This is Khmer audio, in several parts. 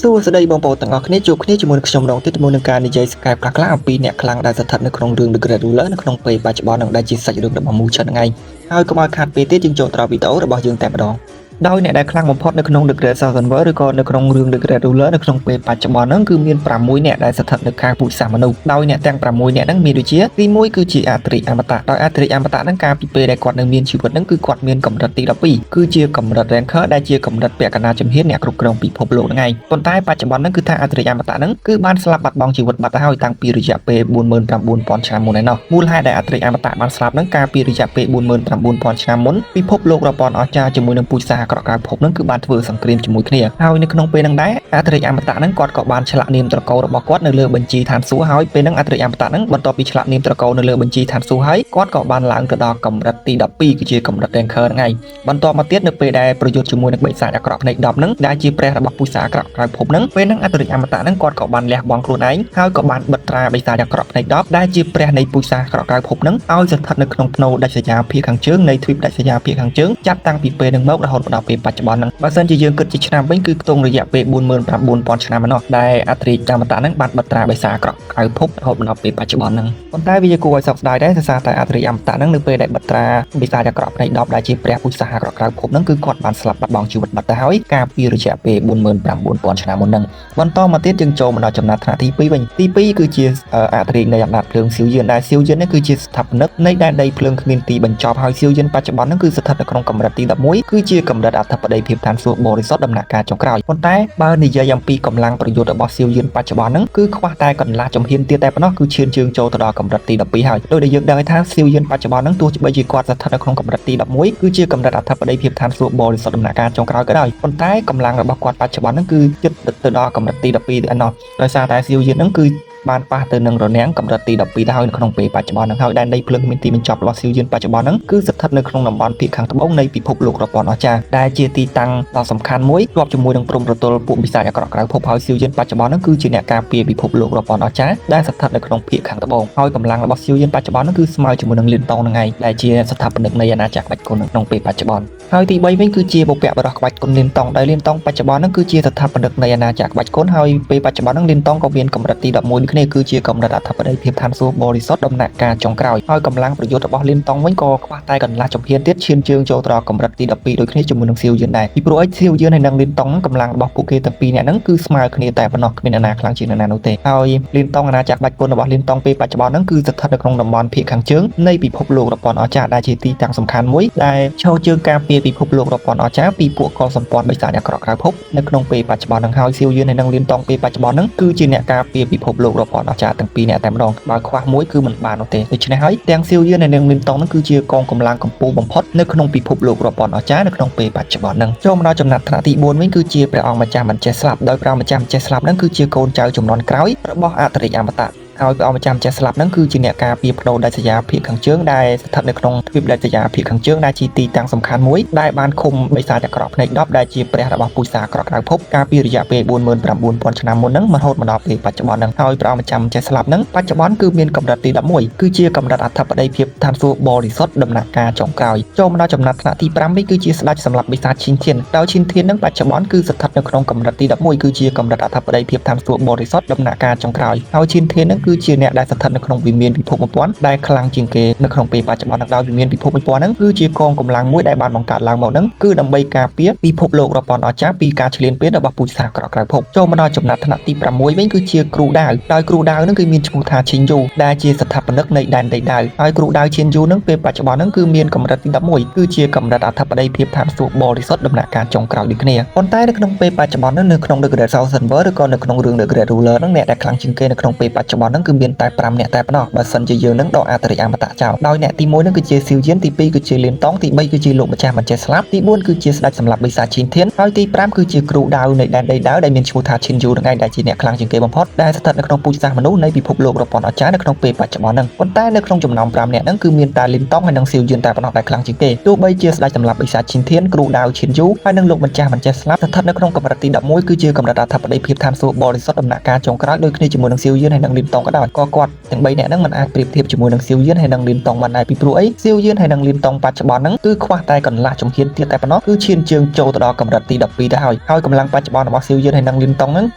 សួស្តីបងប្អូនទាំងអស់គ្នាជួបគ្នាជាមួយនឹងខ្ញុំម្ដងទៀតជាមួយនឹងការនិយាយ Skype ខ្លះៗអំពីអ្នកខ្លាំងដែលស្ថិតនៅក្នុងរឿង The Great Ruler នៅក្នុងពេលបច្ចុប្បន្ននឹងដែលជាសាច់រឿងរបស់ Muchen ហ្នឹងឯងហើយកុំឲ្យខាតពេលទៀតយើងចូលទៅដល់វីដេអូរបស់យើងតែម្ដងដោយអ្នកដែលខ្លាំងបំផុតនៅក្នុង The Great Southern World ឬក៏នៅក្នុងរឿង The Great Ruler នៅក្នុងពេលបច្ចុប្បន្នហ្នឹងគឺមាន6អ្នកដែលស្ថិតនៅខាងពូជសាសមនុស្សដោយអ្នកទាំង6អ្នកហ្នឹងមានដូចជាទី1គឺជាអត្រិអមតៈដោយអត្រិអមតៈហ្នឹងកាលពីពេលដែលគាត់នៅមានជីវិតហ្នឹងគឺគាត់មានកម្រិតទី12គឺជាកម្រិត Ranker ដែលជាកម្រិតពាក់កណ្ដាលជំហានអ្នកគ្រប់គ្រងពិភពលោកហ្នឹងឯងប៉ុន្តែបច្ចុប្បន្នហ្នឹងគឺថាអត្រិអមតៈហ្នឹងគឺបានស្លាប់បាត់បង់ជីវិតបាត់ទៅហើយតាំងពីរយៈពេល 49000 ឆ្នាំមុនឯណោះមូលហេតុដែលអត្រិអមតៈបានស្លាប់ហ្នឹងកាលពីរយៈពេល 49000 ឆ្នាំមុនពិភពលោករាប់ពាន់អស្ចារ្យជាមួយនឹងពូជសាសអាក្រក់ក្រៅភពហ្នឹងគឺបានធ្វើសង្គ្រាមជាមួយគ្នាហើយនៅក្នុងពេលហ្នឹងដែរអត្រិអមតៈហ្នឹងគាត់ក៏បានឆ្លាក់នាមត្រកូលរបស់គាត់នៅលើបញ្ជីឋានសួគ៌ហើយពេលហ្នឹងអត្រិអមតៈហ្នឹងបន្ទាប់ពីឆ្លាក់នាមត្រកូលនៅលើបញ្ជីឋានសួគ៌ហើយគាត់ក៏បានឡើងទៅដល់កម្រិតទី12គឺជាកម្រិត Ranker ហ្នឹងឯងបន្ទាប់មកទៀតនៅពេលដែលប្រយុទ្ធជាមួយនឹងបិសាចអាក្រក់ភ្នែក10ហ្នឹងដែលជាព្រះរបស់ពូជសាសអាក្រក់ក្រៅភពហ្នឹងពេលហ្នឹងអត្រិអមតៈហ្នឹងគាត់ក៏បានលះបង់ខ្លួនឯងហើយក៏បានបិទត្រាបិសាចអាក្រក់ភ្នែក10ដែលជាព្រះនៃពូជសាសអាក្រក់ក្រៅភពហ្នឹងឲ្យស្ថិតនៅក្នុងភ្នូរដាច់ស្រយាលភាគខាងជើងនៃទ្វីបដាច់ស្រយាលភាគខាងជើងចាប់តាំងពីពេលហ្នឹងមករហូតដល់ពេលបច្ចុប្បន្នហ្នឹងបើសិនជាយើងគិតជាឆ្នាំវិញគឺខ្ទង់រយៈពេល 49000 ឆ្នាំឯណោះដែលអត្រិអមតៈហ្នឹងបានបិទត្រាបិសាចអាក្រក់ក្រៅភពរហូតដល់ពេលបច្ចុប្បន្នហ្នឹងប៉ុន្តែវាគួរឲ្យសោកស្ដាយដែរដោយសារតែអត្រិអមតៈហ្នឹងនៅពេលដែលបិទត្រាបិសាចអាក្រក់ភ្នែក10ដែលជាព្រះពូជសាសអាក្រក់ក្រៅភពហ្នឹងគឺគាត់បានស្លាប់បាត់បង់ជីវិតបាត់ទៅហើយកាលពីរយៈពេល 49000 ឆ្នាំមុនហ្នឹងបន្តមកទៀតយើងចូលមកដល់ចំណាត់ថ្នាក់ទី2វិញទី2គឺជាអត្រិនៃអណ្ដាតភ្លើងស៊ីវយិនដែលស៊ីវយិននេះគឺជាស្ថាបនិកនៃដែនដីភ្លើងគ្មានទីបញ្ចប់ហើយស៊ីវយិនបច្ចុប្បន្នហ្នឹងគឺស្ថិតនៅក្នុងកម្រិតទី11គឺជាកម្រិតអធិបតីភាពឋានសួគ៌បរិសុទ្ធដំណាក់កាលចុងក្រោយប៉ុន្តែបើនិយាយអំពីកម្លាំងប្រយុទ្ធរបស់ស៊ីវយិនបច្ចុប្បន្នហ្នឹងគឺខ្វះតែកន្លះជំហានទៀតតែប៉ុណ្ណោះគឺឈានជើងចូលទៅដល់កម្រិតទី12ហើយដោយដែលយើងដឹងថាស៊ីវយិនបច្ចុប្បន្នហ្នឹងទោះបីជាគាត់ស្ថិតនៅក្នុងកម្រិតទី11គឺជាកម្រិតអធិបតីភាពឋានសួគ៌បរិសុទ្ធដំណាក់កាលចុងក្រោយក៏ដោយប៉ុន្តែកម្លាំងរបស់គាត់បច្ចុប្បន្នហ្នឹងគឺជិតទៅដល់កម្រិតទី12ទៅឯណោះដោយសារតែស៊ីវយិនហ្នឹងគឺបានប៉ះទៅនឹងរនាំងកម្រិតទី12ទៅហើយនៅក្នុងពេលបច្ចុប្បន្នហ្នឹងហើយដែនដីភ្លើងមានទីបញ្ចប់របស់ស៊ីវយិនបច្ចុប្បន្នហ្នឹងគឺស្ថិតនៅក្នុងតំបន់ភាគខាងត្បូងនៃពិភពលោករាប់ពាន់អស្ចារ្យដែលជាទីតាំងដ៏សំខាន់មួយជាប់ជាមួយនឹងព្រំប្រទល់ពួកបិសាចអាក្រក់ក្រៅភពហើយស៊ីវយិនបច្ចុប្បន្នហ្នឹងគឺជាអ្នកការពារពិភពលោករាប់ពាន់អស្ចារ្យដែលស្ថិតនៅក្នុងភាគខាងត្បូងហើយកម្លាំងរបស់ស៊ីវយិនបច្ចុប្បន្នហ្នឹងគឺស្មើជាមួយនឹងលៀនតុងហ្នឹងឯងដែលជាស្ថាបនិកនៃអាណាចក្រក្បាច់គុណក្នុងពេលបច្ចុប្បន្នហើយទី3វិញគឺជាបុព្វបុរសក្បាច់គុណលៀនតុងដែលលៀនតុងបច្ចុប្បន្នហ្នឹងគឺជាស្ថាបនិកនៃអាណាចក្រក្បាច់គុណហើយពេលបច្ចុប្បន្នហ្នឹងលៀនតុងក៏មានកម្រិតទី11ដូចគ្នាគឺជាកម្រិតអធិបតីភាពឋានសួគ៌បរិសុទ្ធដំណាក់កាលចុងក្រោយហើយកម្លាំងប្រយុទ្ធរបស់លៀនតុងវិញក៏ខ្វះតែកន្លះជំហានទៀតឈានជើងចូលដល់កម្រិតទី12ដូចគ្នាជាមួយនឹងស៊ីវយិនដែរពីព្រោះអីស៊ីវយិនហើយនិងលៀនតុងកម្លាំងរបស់ពួកគេទាំងពីរនាក់ហ្នឹងគឺស្មើគ្នាតែប៉ុណ្ណោះគ្មានអ្នកណាខ្លាំងជាងអ្នកណានោះទេហើយលៀនតុងអាណាចក្រក្បាច់គុណរបស់លៀនតុងពេលបច្ចុប្បន្នហ្នឹងគឺស្ថិតនៅក្នុងតំបន់ភាគខាងជើងនៃពិភពលោករាប់ពាន់អស្ចារ្យដែលជាទីតាំងសំខាន់មួយដែលឈរជើងការពារពិភពលោករាប់ពាន់អស្ចារ្យពីពួកកុលសម្ព័ន្ធបិសាចអាក្រក់ក្រៅភពនៅក្នុងពេលបច្ចុប្បន្នហ្នឹងហើយស៊ីវយិនហើយនិងលៀនតុងពេលបច្ចុប្បន្នហ្នឹងគឺជាអ្នកការពារពិភពលោករាប់ពាន់អស្ចារ្យទាំងពីរនាក់តែម្ដងបើខ្វះមួយគឺមិនបាននោះទេដូច្នេះហើយទាំងស៊ីវយិនហើយនិងលៀនតុងហ្នឹងគឺជាកងកម្លាំងកម្ពុជាបំផុតនៅក្នុងពិភពលោករាប់ពាន់អស្ចារ្យនៅក្នុងពេលបច្ចុប្បន្នហ្នឹងចូលមកដល់ចំណាត់ថ្នាក់ទី4វិញគឺជាព្រះអង្គម្ចាស់មិនចេះស្លាប់ដោយព្រះអង្គម្ចាស់មិនចេះស្លាប់ហ្នឹងគឺជាកូនចៅជំនាន់ក្រោយរបស់អត្រិអមតៈហើយព្រះអង្គម្ចាស់ម្ចាស់ស្លាប់ហ្នឹងគឺជាអ្នកការពារភ្នូរដាច់ស្រយាលភាគខាងជើងដែលស្ថិតនៅក្នុងទ្វីបដាច់ស្រយាលភាគខាងជើងដែលជាទីតាំងសំខាន់មួយដែលបានឃុំបិសាចអាក្រក់ភ្នែក10ដែលជាព្រះរបស់ពូជសាសអាក្រក់ក្រៅភពកាលពីរយៈពេល 49000 ឆ្នាំមុនហ្នឹងរហូតមកដល់ពេលបច្ចុប្បន្នហ្នឹងហើយព្រះអង្គម្ចាស់ម្ចាស់ស្លាប់ហ្នឹងបច្ចុប្បន្នគឺមានកម្រិតទី11គឺជាកម្រិតអធិបតីភាពឋានសួគ៌បរិសុទ្ធដំណាក់កាលចុងក្រោយចូលមកដល់ចំណាត់ថ្នាក់ទី5វិញគឺជាស្ដេចសម្រាប់បិសាចឈិនធានដោយឈិនធានហ្នឹងបច្ចុប្បន្នគឺស្ថិតនៅក្នុងកម្រិតទី11គឺជាកម្រិតអធិបតីភាពឋានសួគ៌បរិសុទ្ធដំណាក់កាលចុងក្រោយហើយឈិនធានហ្នឹងគឺជាអ្នកដែលស្ថិតនៅក្នុងវិមានពិភព1000ដែលខ្លាំងជាងគេនៅក្នុងពេលបច្ចុប្បន្នដោយវិមានពិភព1000ហ្នឹងគឺជាកងកម្លាំងមួយដែលបានបង្កើតឡើងមកហ្នឹងគឺដើម្បីការពារពិភពលោករាប់ពាន់អស្ចារ្យពីការឈ្លានពានរបស់ពូជសាសក្រក់ក្រៅភពចូលមកដល់ចំណាត់ថ្នាក់ទី6វិញគឺជាគ្រូដាវដោយគ្រូដាវហ្នឹងគឺមានឈ្មោះថាឈិនយូដែលជាស្ថាបនិកនៃដែនដីដាវហើយគ្រូដាវឈិនយូហ្នឹងពេលបច្ចុប្បន្នហ្នឹងគឺមានកម្រិតទី11គឺជាកម្រិតអធិបតីភាពឋានសួគ៌បរិសុទ្ធដំណាក់កាលចុងក្រោយដូចគ្នាប៉ុន្តែនៅក្នុងពេលបច្ចុប្បន្នហ្នឹងនៅក្នុង The Great Southern World ឬក៏នៅក្នុងរឿង The Great Ruler ហ្នឹងអ្នកដែលខ្លាំងជាងគេនៅក្នុងពេលបច្ចុប្បន្នហ្នឹងគឺមានតែ5នាក់តែប៉ុណ្ណោះបើសិនជាយើងនឹងដកអត្រិអមតៈចោលដោយអ្នកទី1នឹងគឺជាស៊ីវយិនទី2គឺជាលៀនតុងទី3គឺជាលោកម្ចាស់មិនចេះស្លាប់ទី4គឺជាស្ដេចសម្លាប់បិសាចឈិនធានហើយទី5គឺជាគ្រូដាវនៃដែនដីដាវដែលមានឈ្មោះថាឈិនយូនឹងឯងដែលជាអ្នកខ្លាំងជាងគេបំផុតដែលស្ថិតនៅក្នុងពូជសាសមនុស្សនៃពិភពលោករាប់ពាន់អស្ចារ្យនៅក្នុងពេលបច្ចុប្បន្នហ្នឹងប៉ុន្តែនៅក្នុងចំណោម5នាក់ហ្នឹងគឺមានតែលៀនតុងហើយនិងស៊ីវយិនតែប៉ុណ្ណោះដែលខ្លាំងជាងគេទោះបីជាស្ដេចសម្លាប់បិសាចឈិនធានគ្រូដាវឈិនយូហើយនិងលោកម្ចាស់មិនចេះស្លាប់ស្ថិតនៅក្នុងកម្រិតទី11គឺជាកម្រិតអធិបតីភាពឋានសួគ៌បរិសុទ្ធដំណាក់កាលចុងក្រោយដូចគ្នាជាមួយនឹងស៊ីវយិនហើយនិងលៀនតុង ក៏ដោយក៏គាត់ទាំង3នាក់ហ្នឹងមិនអាចប្រៀបធៀបជាមួយនឹងសៀវយឿនហើយនឹងលីនតុងបានដែរពីព្រោះអីសៀវយឿនហើយនឹងលីនតុងបច្ចុប្បន្នហ្នឹងគឺខ្វះតែកន្លះជំហានទៀតតែប៉ុណ្ណោះគឺឈានជើងចូលទៅដល់កម្រិតទី12ទៅហើយកម្លាំងបច្ចុប្បន្នរបស់សៀវយឿនហើយនឹងលីនតុងហ្នឹង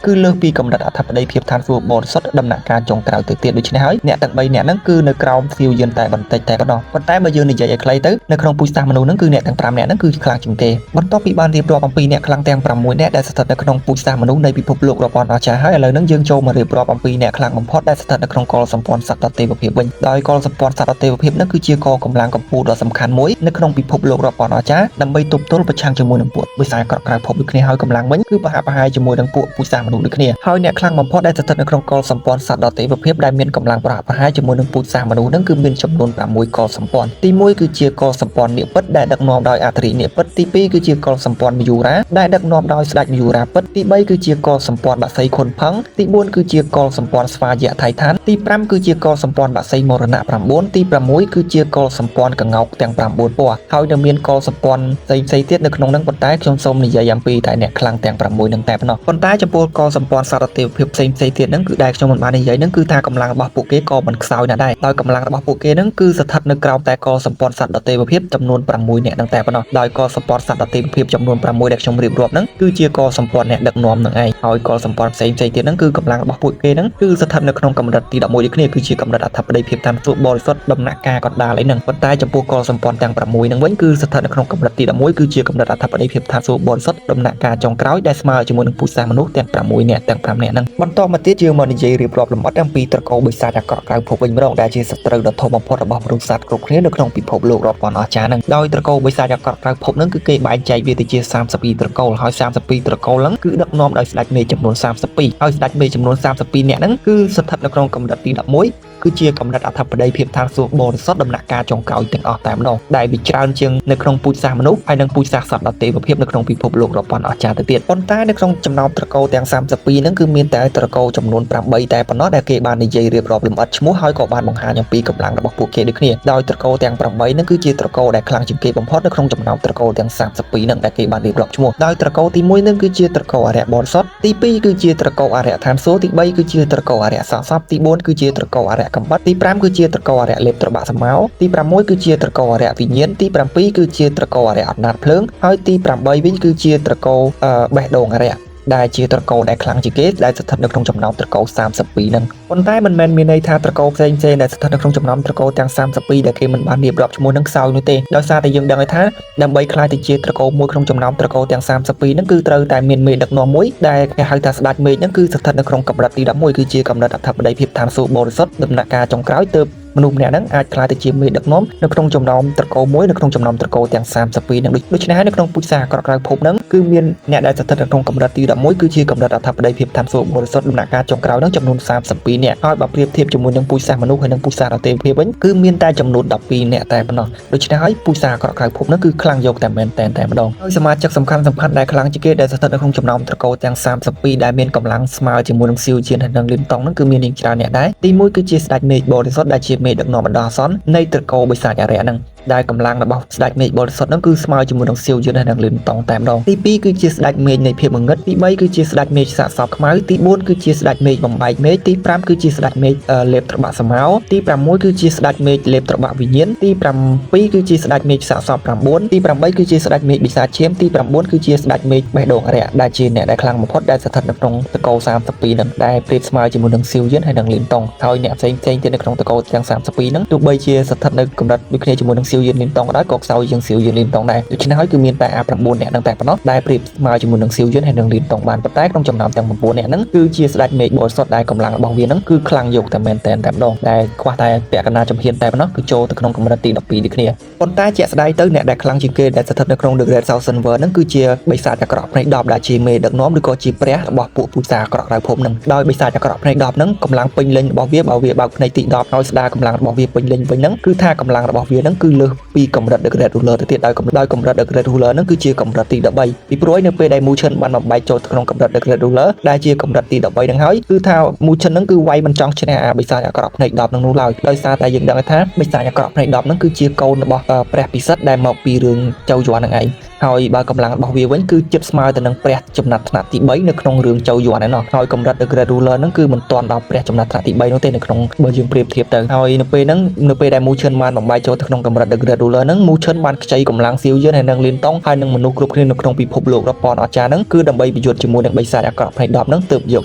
គឺលើសពីកម្រិតអធិបតីភាពឋានសួគ៌បរិសុទ្ធដំណាក់កាលចុងក្រោយទៅទៀតដូច្នេះហើយអ្នកទាំង3នាក់ហ្នឹងគឺនៅក្រោមសៀវយឿនតែបន្តិចតែប៉ុណ្ណោះប៉ុន្តែបើយើងនិយាយឲ្យខ្លីទៅនៅក្នុងពូជសាសន៍មនុស្សហ្នឹងគឺអ្នកទាំង5នាក់ហ្នឹងគឺខ្លាំងជាងគេបន្ទាប់ពីបានរៀបរាប់អំពីអ្នកខ្លាំងទាំង6នាក់ដែលស្ថិតនៅក្នុងពូជសាសន៍មនុស្សនៃពិភពលោករាប់ពាន់អស្ចារ្យហើយឥឡូវហ្នឹងយើងចូលមករៀបរាប់អំពីអ្នកខ្លាំងបំផុតដែលស្ថិតនៅក្នុងកលសម្ព័ន្ធសត្វដតេវភាពវិញដោយកលសម្ព័ន្ធសត្វដតេវភាពហ្នឹងគឺជាកលកម្លាំងកម្ពុជាដ៏សំខាន់មួយនៅក្នុងពិភពលោករាប់ពាន់អស្ចារ្យដើម្បីទប់ទល់ប្រឆាំងជាមួយនឹងពួកវិស័យក្រក់ក្រៅភពដូចគ្នាហើយកម្លាំងវិញគឺប្រហាក់ប្រហែលជាមួយនឹងពួកពូជសាសន៍មនុស្សដូចគ្នាហើយអ្នកខ្លាំងបំផុតដែលស្ថិតនៅក្នុងកលសម្ព័ន្ធសត្វដតេវភាពដែលមានកម្លាំងប្រហាក់ប្រហែលជាមួយនឹងពូជសាសន៍មនុស្សហ្នឹងគឺមានចំនួន6កលសម្ព័ន្ធទី1គឺជាកលសម្ព័ន្ធនិពិតដែលដឹកនាំដោយអធិរិនិពិតទី2គឺជាកលសម្ព័ន្ធមយូរ៉ាដែលដឹកនាំដោយស្ដេចមយូរ៉ាពិតទី3គឺជាកលសម្ព័ន្ធបក្សីខុនផឹងទី4គឺជាកលសម្ព័ន្ធស្វាយៈថៃឋានទី5គឺជាកលសម្ព័ន្ធបក្សីមរណៈ9ទី6គឺជាកលសម្ព័ន្ធកងោកទាំង9ពណ៌ហើយនៅមានកលសម្ព័ន្ធផ្សេងៗទៀតនៅក្នុងហ្នឹងប៉ុន្តែខ្ញុំសូមនិយាយអំពីតែអ្នកខ្លាំងទាំង6ហ្នឹងតែប៉ុណ្ណោះប៉ុន្តែចំពោះកលសម្ព័ន្ធសារទេវភាពផ្សេងៗទៀតហ្នឹងគឺដែលខ្ញុំមិនបាននិយាយហ្នឹងគឺថាកម្លាំងរបស់ពួកគេក៏មិនខ្សោយណាស់ដែរដោយកម្លាំងរបស់ពួកគេហ្នឹងគឺស្ថិតនៅក្រោមតែកលសម្ព័ន្ធសត្វដតេវភាពចំនួន6នាក់ហ្នឹងតែប៉ុណ្ណោះដោយកលសម្ព័ន្ធសត្វដតេវភាពចំនួន6ដែលខ្ញុំរៀបរាប់ហ្នឹងគឺជាកលសម្ព័ន្ធអ្នកដឹកនាំនឹងឯងហើយកលសម្ព័ន្ធផ្សេងៗទៀតហ្នឹងគឺកម្លាំងរបស់ពួកគេហ្នឹងគឺស្ថិតនៅក្នុងកម្រិតទី11ដូចគ្នាគឺជាកម្រិតអធិបតីភាពតាមសួគ៌បរិសុទ្ធដំណាក់កាលកណ្ដាលអីហ្នឹងប៉ុន្តែចំពោះកលសម្ព័ន្ធទាំង6ហ្នឹងវិញគឺស្ថិតនៅក្នុងកម្រិតទី11គឺជាកម្រិតអធិបតីភាពតាមសួគ៌បរិសុទ្ធដំណាក់កាលចុងក្រោយដែលស្មើជាមួយនឹងពូជសាសន៍មនុស្សទាំង6នាក់ទាំង5នាក់ហ្នឹងបន្តមកទៀតយើងមកនិយាយរៀបរាប់លម្អិតអំពីត្រកូលបិសាចអាក្រក់ក្រៅភពវិញម្ដងដែលជាសត្រូវដ៏ធំបំផុតរបស់មនុស្សសត្វគ្រប់គ្នានៅក្នុងពិភពលោករាប់ពាន់អស្ចារ្យហ្នឹងដោយត្រកូលបិសាចអាក្រក់ក្រៅភពហ្នឹងគឺគេបែងចែកវាទៅជា32ត្រកូលហើយ32ត្រកូលហ្នឹងគឺដឹកនាំដោយស្ដេចមេចំនួន32ហើយស្ដេចមេចំនួន32នាក់ហ្នឹងគឺស្ថិតនៅក្នុងកម្រិតទី11គឺជាកម្រិតអធិបតីភាពឋានសួគ៌បរិសុទ្ធដំណាក់កាលចុងក្រោយទាំងអស់តែម្ដងដែលវាច្រើនជាងនៅក្នុងពូជសាសន៍មនុស្សហើយនិងពូជសាសន៍សត្វដតេវភាពនៅក្នុងពិភពលោករាប់ពាន់អស្ចារ្យទៅទៀតប៉ុន្តែនៅក្នុងចំណោមត្រកូលទាំង32ហ្នឹងគឺមានតែត្រកូលចំនួន8តែប៉ុណ្ណោះដែលគេបាននិយាយរៀបរាប់លម្អិតឈ្មោះហើយក៏បានបង្ហាញអំពីកម្លាំងរបស់ពួកគេដូចគ្នាដោយត្រកូលទាំង8ហ្នឹងគឺជាត្រកូលដែលខ្លាំងជាងគេបំផុតនៅក្នុងចំណោមត្រកូលទាំង32ហ្នឹងដែលគេបានរៀបរាប់ឈ្មោះដោយត្រកូលទី1ហ្នឹងគឺជាត្រកូលអរិយបរិសុទ្ធទី2គឺជាត្រកូលអរិយឋានសួគ៌ទី3គឺជាត្រកូលអរិយសសពទី4គឺជាត្រកូលអរិយកំបិតទី5គឺជាត្រកូលអរិយលេបត្របាក់សម្ោទី6គឺជាត្រកូលអរិយវិញ្ញាណទី7គឺជាត្រកូលអរិយអត់ណាតភ្លើងហើយទី8វិញគឺជាត្រកូលបេះដូងអរិយដែលជាត្រកូលដែលខ្លាំងជាងគេដែលស្ថិតនៅក្នុងចំណោមត្រកូល32ហ្នឹងប៉ុន្តែមិនមែនមានន័យថាត្រកូលផ្សេងៗដែលស្ថិតនៅក្នុងចំណោមត្រកូលទាំង32ដែលគេមិនបានរៀបរាប់ឈ្មោះនឹងខ្សោយនោះទេដោយសារតែយើងដឹងថាដើម្បីក្លាយទៅជាត្រកូលមួយក្នុងចំណោមត្រកូលទាំង32ហ្នឹងគឺត្រូវតែមានមេដឹកនាំមួយដែលគេហៅថាស្ដេចមេហ្នឹងគឺស្ថិតនៅក្នុងកម្រិតទី11គឺជាកម្រិតអធិបតីភាពឋានសួគ៌បរិសុទ្ធដំណាក់កាលចុងក្រោយទើបមនុស្សម្នាក់ហ្នឹងអាចក្លាយទៅជាមេដឹកនាំនៅក្នុងចំណោមត្រកូលមួយនៅក្នុងចំណោមត្រកូលទាំង32ហ្នឹងដូច្នេះហើយនៅក្នុងពូជសាសន៍ក្រក់ក្រៅភពហ្នឹងគឺមានអ្នកដែលស្ថិតនៅក្នុងកម្រិតទី11គឺជាកម្រិតអធិបតីភាពឋានសួគ៌បរិសុទ្ធដំណាក់កាលចុងក្រោយហ្នឹងចំនួន32នាក់ហើយបើប្រៀបធៀបជាមួយនឹងពូជសាសន៍មនុស្សហើយនិងពូជសាសន៍ដតេវភាពវិញគឺមានតែចំនួន12នាក់តែប៉ុណ្ណោះដូច្នេះហើយពូជសាសន៍ក្រក់ក្រៅភពហ្នឹងគឺខ្លាំងយកតែមែនតែម្ដងហើយសមាជិកសំខាន់ដែលខ្លាំងជាងគេដែលស្ថិតនៅក្នុងចំណោមត្រកូលទាំង32ដែលមានកម្លាំងស្មើជាមួយនឹងសៀវជានហើយនិងលីនតុងហ្នឹងគឺមានយ៉ាងច្រើនអ្នកដែរទី1គឺជាស្ដេចមេឃបរិសុទ្ធដែលជាមេដឹកនាំបណ្ដោះអាសន្ននៃត្រកូលបិសាចអរិយហ្នឹងដែលកម្លាំងរបស់ស្ដេចមេឃបរិសុទ្ធហ្នឹងគឺស្មើជាមួយនឹងសៀវយឺនហើយនិងលីនតុងតែម្ដងទី2គឺជាស្ដេចមេឃនៃភាពងងឹតទី3គឺជាស្ដេចមេឃសាកសពខ្មៅទី4គឺជាស្ដេចមេឃបំបែកមេឃទី5គឺជាស្ដេចមេឃលេបត្របាក់សម្ោទី6គឺជាស្ដេចមេឃលេបត្របាក់វិញ្ញាណទី7គឺជាស្ដេចមេឃសាកសព9ទី8គឺជាស្ដេចមេឃបិសាចឈាមទី9គឺជាស្ដេចមេឃបេះដូងអរិយដែលជាអ្នកដែលខ្លាំងបំផុតដែលស្ថិតនៅក្នុងត្រកូល32ហ្នឹងដែលប្រៀបស្មើជាមួយនឹងសៀវយឺនហើយនិងលីនតុងហើយអ្នកផ្សេងទៀតនៅក្នុងត្រកូលទាំង32ហ្នឹងទោះបីជាស្ថិតនៅកម្រិតដូចគ្នាជាមួយនឹងសៀវយឺនលីនតុងក៏ដោយក៏ខ្សោយជាងសៀវយឺនលីនតុងដែរដូច្នេះហើយគឺមានតែ9អ្នកហ្នឹងតែប៉ុណ្ណោះដែលប្រៀបស្មើជាមួយនឹងសៀវយឺនហើយនិងលីនតុងបានប៉ុន្តែក្នុងចំណោមទាំង9អ្នកហ្នឹងគឺជាស្ដេចមេឃបរិសុទ្ធដែលកម្លាំងរបស់វាហ្នឹងគឺខ្លាំងយកតែមែនតែម្ដងដែលខ្វះតែពាក់កណ្ដាលជំហានតែប៉ុណ្ណោះគឺចូលទៅក្នុងកម្រិតទី12ដូចគ្នាប៉ុន្តែជាក់ស្ដែងទៅអ្នកដែលខ្លាំងជាងគេដែលស្ថិតនៅក្នុង The Great Thousand World ហ្នឹងគឺជាបិសាចអាក្រក់ភ្នែក10ដែលជាមេដឹកនាំឬក៏ជាព្រះរបស់ពួកពូជសាសន៍អាក្រក់ក្រៅភពហ្នឹងដោយបិសាចអាក្រក់ភ្នែក10ហ្នឹងកម្លាំងពេញលេញរបស់វាបើវាបើកភ្នែកទី10ហើយស្ដារកម្លាំងរបស់វាពេញលេញវិញហ្នឹងគឺថាកម្លាំងរបស់វាហ្នឹងគឺលើសពីកម្រិត The Great Ruler ទៅទៀតដោយកម្រិត The Great Ruler ហ្នឹងគឺជាកម្រិតទី13ពីព្រោះនៅពេលដែល Muchen បានបំបែកចូលក្នុងកម្រិត The Great Ruler ដែលជាកម្រិតទី13ហ្នឹងហើយគឺថា Muchen ហ្នឹងគឺវាយមិនចង់ឈ្នះអាបិសាចអាក្រក់ភ្នែក10ហ្នឹងនោះឡើយដោយសារតែយើងដឹងថាបិសាចអាក្រក់ភ្នែក10ហ្នឹងគឺជាកូនរបស់ព្រះពិសិដ្ឋដែលមកពីរឿងចៅយ័ន្តហ្នឹងឯង ហើយបើកម្លាំងរបស់វាវិញគឺជិតស្មើទៅនឹងព្រះចំណាត់ថ្នាក់ទី3នៅក្នុងរឿងចៅយួនហ្នឹងហើយកម្រិត The Great Ruler ហ្នឹងគឺមិនទាន់ដល់ព្រះចំណាត់ថ្នាក់ទី3នោះទេនៅក្នុងបើយើងប្រៀបធៀបទៅហើយនៅពេលហ្នឹងនៅពេលដែលមូឈិនបានបំបែកចូលទៅក្នុងកម្រិត The Great Ruler ហ្នឹងមូឈិនបានខ្ចីកម្លាំងសៀវយឺនហើយនឹងលៀនតុងហើយនឹងមនុស្សគ្រប់គ្នានៅក្នុងពិភពលោករបស់ប៉ុនអស្ចារ្យហ្នឹងគឺដើម្បីប្រយុទ្ធជាមួយនឹងបិសាចអាក្រក់ផ្នែក10ហ្នឹងទើបយក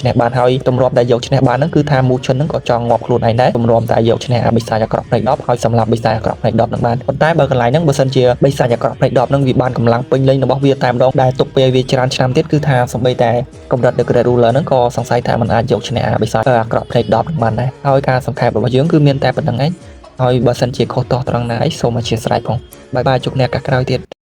ឈ្នះបានហើយទម្រាំតែយកឈ្នះបានហ្នឹងគឺថាមូឈិនហ្នឹងក៏ចង់ងាប់ខ្លួនឯងដែរទម្រាំតែយកឈ្នះអាបិសាចអាក្រក់ផ្នែក10ហើយសម្លាប់បិសាចអាក្រក់ផ្នែក10ហ្នឹងបានប៉ុន្តែបើកន្លែងហ្នឹងបើសិនជាបិសាចអាក្រក់ផ្នែក10ហ្នឹងវាបានកម្លាំងពេញលេញរបស់វាតែម្ដងដែលទុកពេលវាច្រើនឆ្នាំទៀតគឺថាសម្បីតែកម្រិត The Great Ruler ហ្នឹងក៏សង្ស័យថាมันអាចយកឈ្នះអាបិសាចអាក្រក់ផ្នែក10ហ្នឹងបានដែរហើយការសង្ខេបរបស់យើងគឺមានតែប៉ុណ្្នឹងឯងហើយបើសិនជាខុសទាស់ត្រង់ណាអីសូមអធិស្ឋានផងបាយបាយជួបអ្នកឱកាសក្រោយទៀត